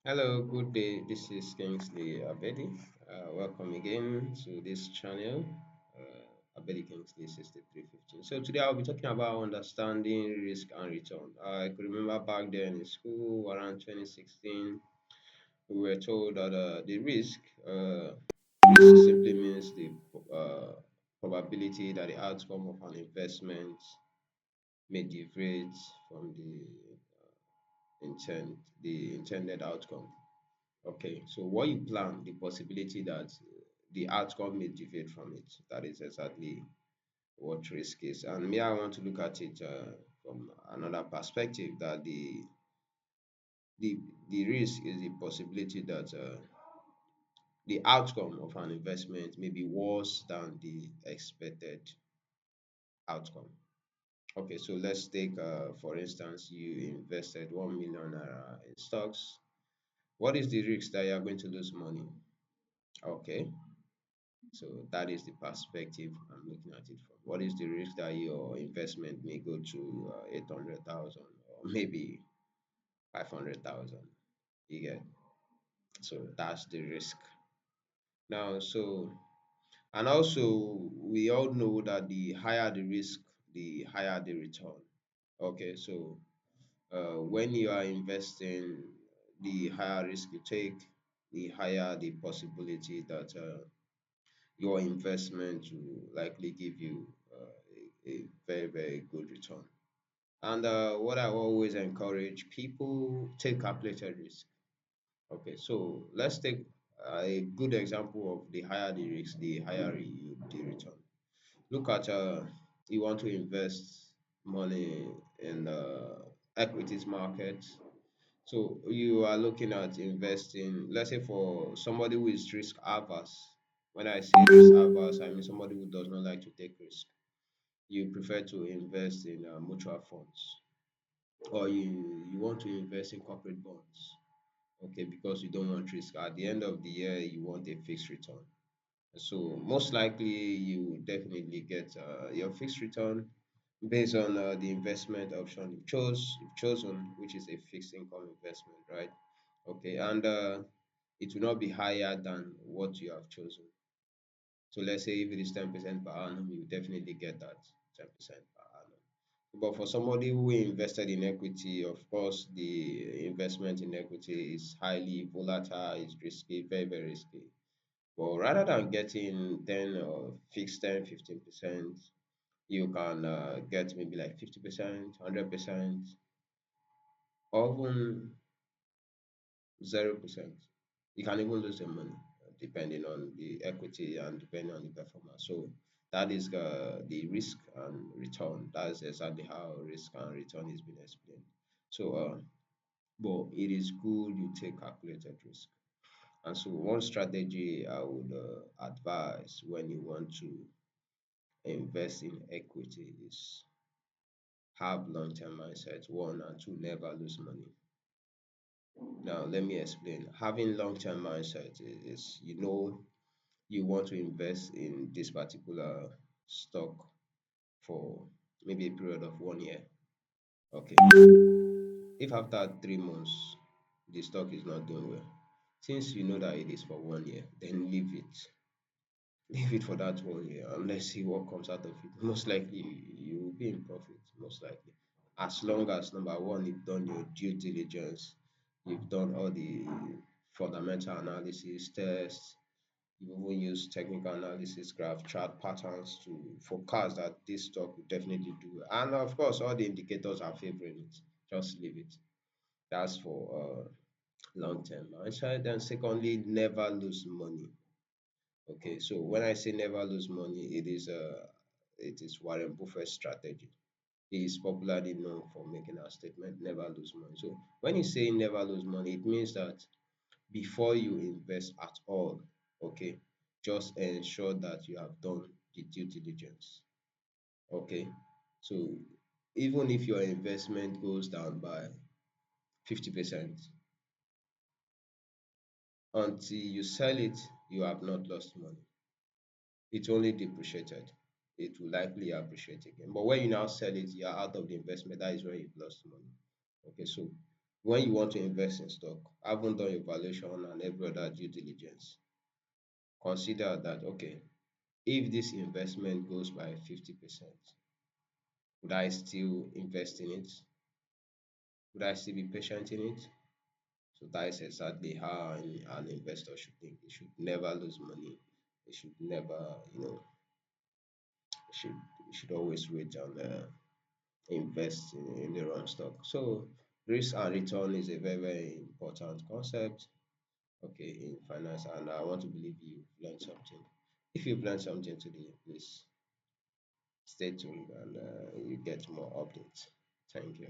Hello, good day. This is Kingsley Abedi. Welcome again to this channel, Abedi Kingsley 6315. So today I'll be talking about understanding risk and return. I could remember back then in school around 2016, we were told that risk simply means the uh, probability that the outcome of an investment may deviate from the intended outcome. Okay, so what you plan, the possibility that the outcome may deviate from it. That is exactly what risk is. And me, I want to look at it from another perspective that the the risk is the possibility that the outcome of an investment may be worse than the expected outcome. Okay, so let's take for instance, you invested 1 million naira in stocks. What is the risk that you are going to lose money? Okay, so that is the perspective I'm looking at it from. What is the risk that your investment may go to 800,000 or maybe 500,000? You get, so that's the risk. Now, and also we all know that the higher the risk, the higher the return. Okay, so when you are investing, the higher risk you take, the higher the possibility that your investment will likely give you a very, very good return. And what I always encourage people, take calculated risk. Okay, so let's take a good example of the higher the risk, the higher the return. Look at you want to invest money in equities market. So you are looking at investing, let's say for somebody who is risk averse. When I say risk averse, I mean somebody who does not like to take risk. You prefer to invest in mutual funds, or you want to invest in corporate bonds. Okay, because you don't want risk. At the end of the year, you want a fixed return. So most likely, you will definitely get your fixed return based on the investment option you've chosen, which is a fixed income investment, right? Okay, and it will not be higher than what you have chosen. So let's say if it is 10% per annum, you definitely get that 10% per annum. But for somebody who invested in equity, of course, the investment in equity is highly volatile, it's risky, very, very risky. But rather than getting 10 or fixed 10, 15%, you can get maybe like 50%, 100%, or even 0%. You can even lose the money depending on the equity and depending on the performance. So that is the risk and return. That's exactly how risk and return is being explained. So, but it is good you take calculated risk. And so one strategy I would advise when you want to invest in equity is have long-term mindset. One and two, never lose money. Now, let me explain. Having long-term mindset is you want to invest in this particular stock for maybe a period of 1 year. Okay. If after 3 months the stock is not doing well, since you know that it is for 1 year, then leave it. Leave it for that 1 year and let's see what comes out of it. Most likely you will be in profit, most likely. As long as number one, you've done your due diligence, you've done all the fundamental analysis tests, you even use technical analysis, graph chart patterns to forecast that this stock will definitely do. And of course, all the indicators are favoring it. Just leave it. That's for long term mindset. Then secondly, never lose money. Okay, so when I say never lose money, it is Warren Buffett's strategy. He is popularly known for making a statement, never lose money. So when you say never lose money, it means that before you invest at all, okay, just ensure that you have done the due diligence. Okay. So even if your investment goes down by 50%, until you sell it, you have not lost money. It only depreciated. It will likely appreciate again. But when you now sell it, you are out of the investment. That is where you've lost money. Okay, so when you want to invest in stock, haven't done your valuation and every other due diligence, consider that okay, if this investment goes by 50%, would I still invest in it? Would I still be patient in it? So that is exactly how an investor should think. They should never lose money. They should never, should should always wait and invest in the wrong stock. So risk and return is a very, very important concept, okay, in finance, and I want to believe you've learned something. If you've learned something today, please stay tuned and you get more updates. Thank you.